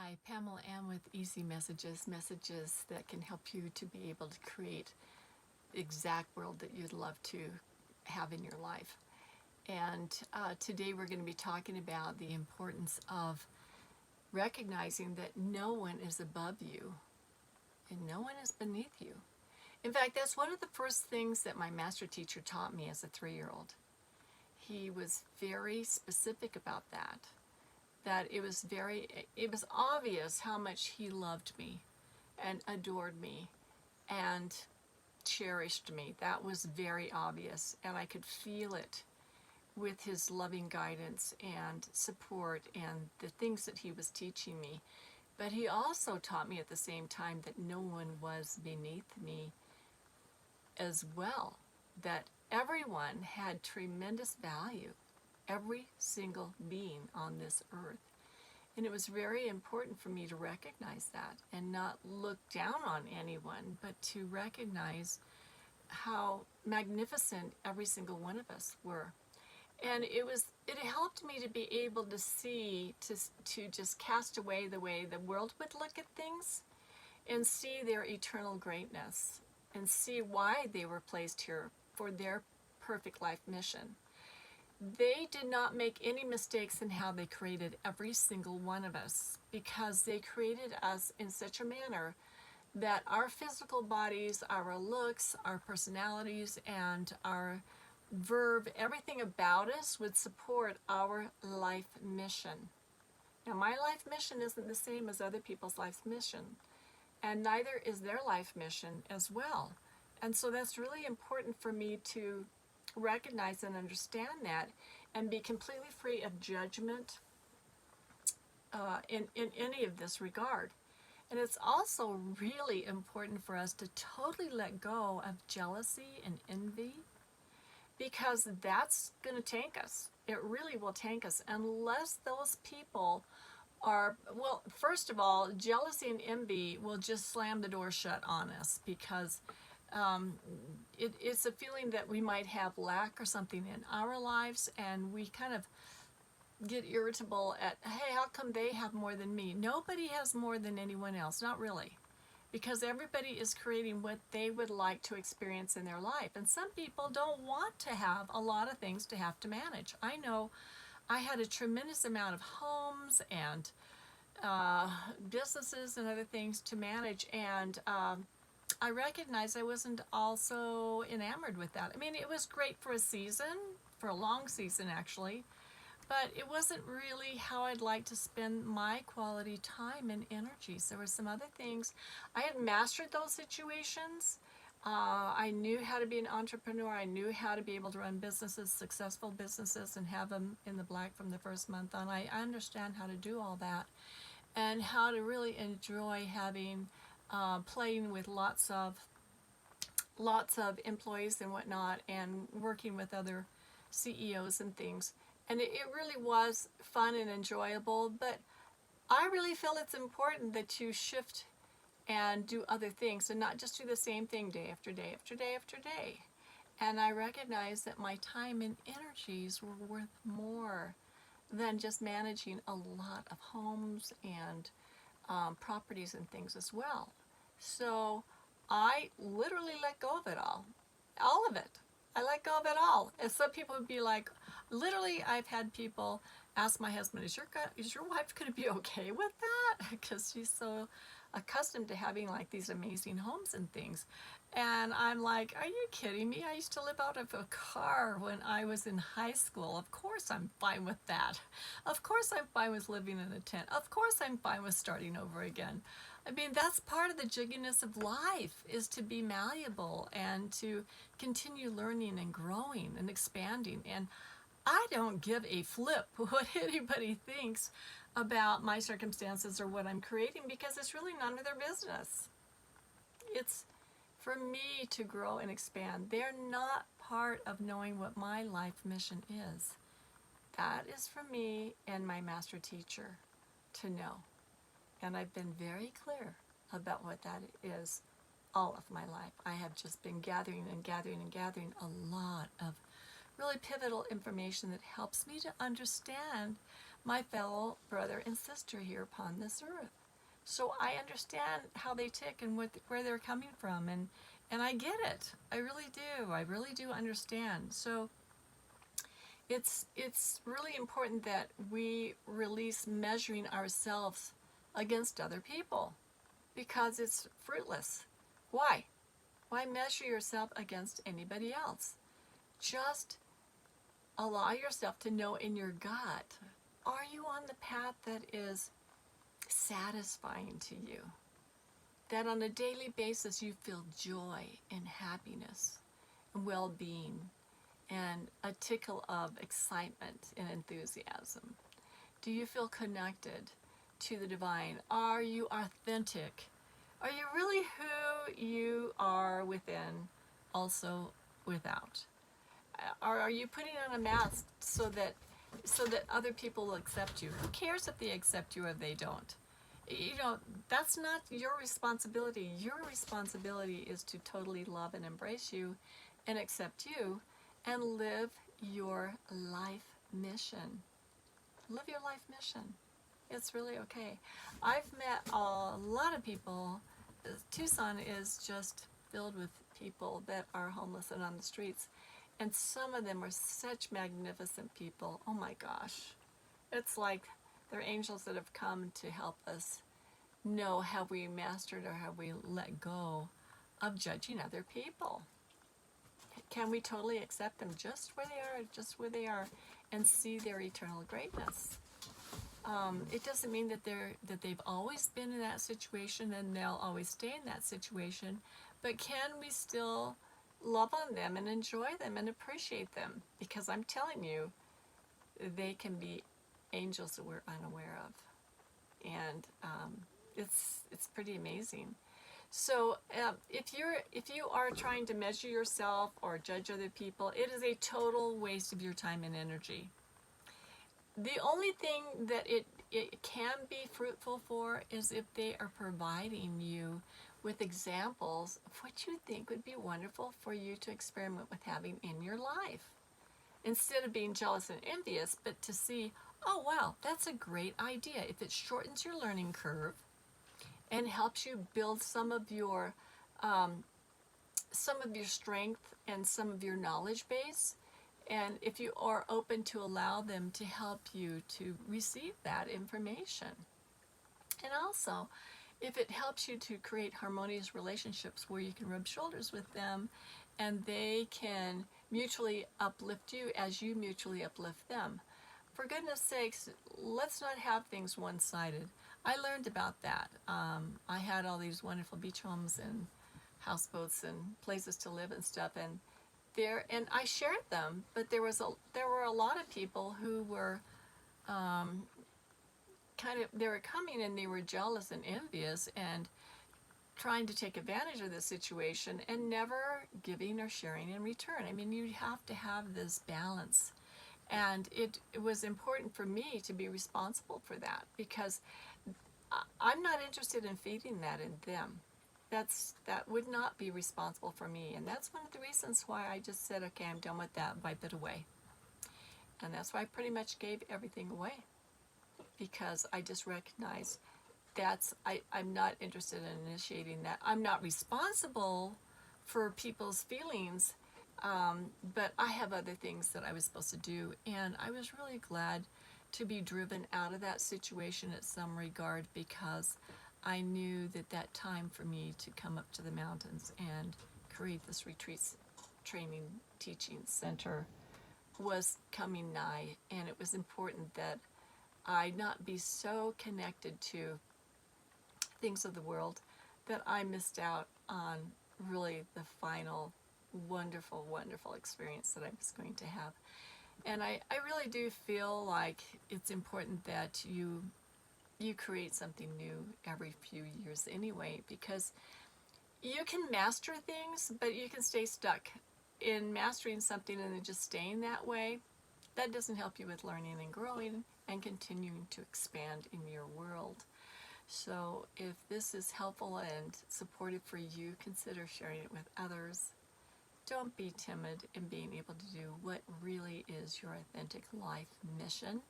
Hi, Pamela Ann with Easy Messages, messages that can help you to be able to create the exact world that you'd love to have in your life. And today we're going to be talking about the importance of recognizing that no one is above you and no one is beneath you. In fact, that's one of the first things that my master teacher taught me as a 3-year-old. He was very specific about that it was obvious how much he loved me and adored me and cherished me. That was very obvious, and I could feel it with his loving guidance and support and the things that he was teaching me. But he also taught me at the same time that no one was beneath me as well, that everyone had tremendous value, every single being on this earth. And it was very important for me to recognize that and not look down on anyone, but to recognize how magnificent every single one of us were. And it helped me to be able to see, to just cast away the way the world would look at things and see their eternal greatness and see why they were placed here for their perfect life mission. They did not make any mistakes in how they created every single one of us, because they created us in such a manner that our physical bodies, our looks, our personalities, and our verb, everything about us would support our life mission. Now, my life mission isn't the same as other people's life mission, and neither is their life mission as well. And so that's really important for me to recognize and understand that and be completely free of judgment in any of this regard. And it's also really important for us to totally let go of jealousy and envy, because that's going to tank us. It really will tank us unless those people are, well, first of all, jealousy and envy will just slam the door shut on us, because it's a feeling that we might have lack or something in our lives, and we kind of get irritable at, hey, how come they have more than me? Nobody has more than anyone else, not really, because everybody is creating what they would like to experience in their life. And some people don't want to have a lot of things to have to manage. I know I had a tremendous amount of homes and businesses and other things to manage, and I recognized I wasn't also enamored with that. I mean, it was great for a season, for a long season actually, but it wasn't really how I'd like to spend my quality time and energies. There were some other things. I had mastered those situations. I knew how to be an entrepreneur. I knew how to be able to run businesses, successful businesses, and have them in the black from the first month on. I understand how to do all that and how to really enjoy having playing with lots of employees and whatnot, and working with other CEOs and things. And it really was fun and enjoyable, but I really feel it's important that you shift and do other things and not just do the same thing day after day after day after day. And I recognize that my time and energies were worth more than just managing a lot of homes and properties and things as well. So I literally let go of it all of it. I let go of it all. And some people would be like, literally, I've had people ask my husband, is your wife going to be okay with that? Because she's so accustomed to having like these amazing homes and things. And I'm like, are you kidding me? I used to live out of a car when I was in high school. Of course I'm fine with that. Of course I'm fine with living in a tent. Of course I'm fine with starting over again. I mean, that's part of the jigginess of life, is to be malleable and to continue learning and growing and expanding. And I don't give a flip what anybody thinks about my circumstances or what I'm creating, because it's really none of their business. It's for me to grow and expand. They're not part of knowing what my life mission is. That is for me and my master teacher to know. And I've been very clear about what that is all of my life. I have just been gathering and gathering and gathering a lot of really pivotal information that helps me to understand my fellow brother and sister here upon this earth. So I understand how they tick and where they're coming from, and I get it. I really do. I really do understand. So it's really important that we release measuring ourselves against other people, because it's fruitless. Why? Why measure yourself against anybody else? Just allow yourself to know in your gut, are you on the path that is satisfying to you? That on a daily basis you feel joy and happiness and well-being and a tickle of excitement and enthusiasm? Do you feel connected to the divine? Are you authentic? Are you really who you are within, also without? Or are you putting on a mask so that other people will accept you? Who cares if they accept you or they don't? You know, that's not your responsibility. Your responsibility is to totally love and embrace you and accept you and live your life mission. Live your life mission. It's really okay. I've met a lot of people. Tucson is just filled with people that are homeless and on the streets. And some of them are such magnificent people. Oh my gosh. It's like they're angels that have come to help us know, have we mastered or have we let go of judging other people? Can we totally accept them just where they are, and see their eternal greatness? It doesn't mean that they've always been in that situation and they'll always stay in that situation, but can we still love on them and enjoy them and appreciate them? Because I'm telling you, they can be angels that we're unaware of, and it's pretty amazing. So if you are trying to measure yourself or judge other people, it is a total waste of your time and energy. The only thing that it can be fruitful for is if they are providing you with examples of what you think would be wonderful for you to experiment with having in your life. Instead of being jealous and envious, but to see, oh wow, that's a great idea. If it shortens your learning curve and helps you build some of your strength and some of your knowledge base, and if you are open to allow them to help you to receive that information. And also, if it helps you to create harmonious relationships where you can rub shoulders with them and they can mutually uplift you as you mutually uplift them. For goodness sakes, let's not have things one-sided. I learned about that. I had all these wonderful beach homes and houseboats and places to live and stuff, and I shared them, but there were a lot of people who were they were coming and they were jealous and envious and trying to take advantage of the situation and never giving or sharing in return. I mean, you have to have this balance. And it was important for me to be responsible for that, because I'm not interested in feeding that in them. That would not be responsible for me. And that's one of the reasons why I just said, okay, I'm done with that, wipe it away. And that's why I pretty much gave everything away, because I just recognized I'm not interested in initiating that. I'm not responsible for people's feelings, but I have other things that I was supposed to do, and I was really glad to be driven out of that situation in some regard, because I knew that time for me to come up to the mountains and create this retreats training teaching center was coming nigh, and it was important that I not be so connected to things of the world that I missed out on really the final wonderful, wonderful experience that I was going to have. And I really do feel like it's important that you create something new every few years anyway, because you can master things, but you can stay stuck in mastering something and then just staying that way. That doesn't help you with learning and growing and continuing to expand in your world. So if this is helpful and supportive for you, consider sharing it with others. Don't be timid in being able to do what really is your authentic life mission.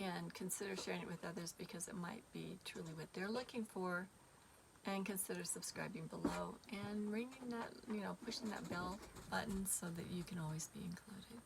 and consider sharing it with others because it might be truly what they're looking for. And consider subscribing below and ringing that, pushing that bell button so that you can always be included.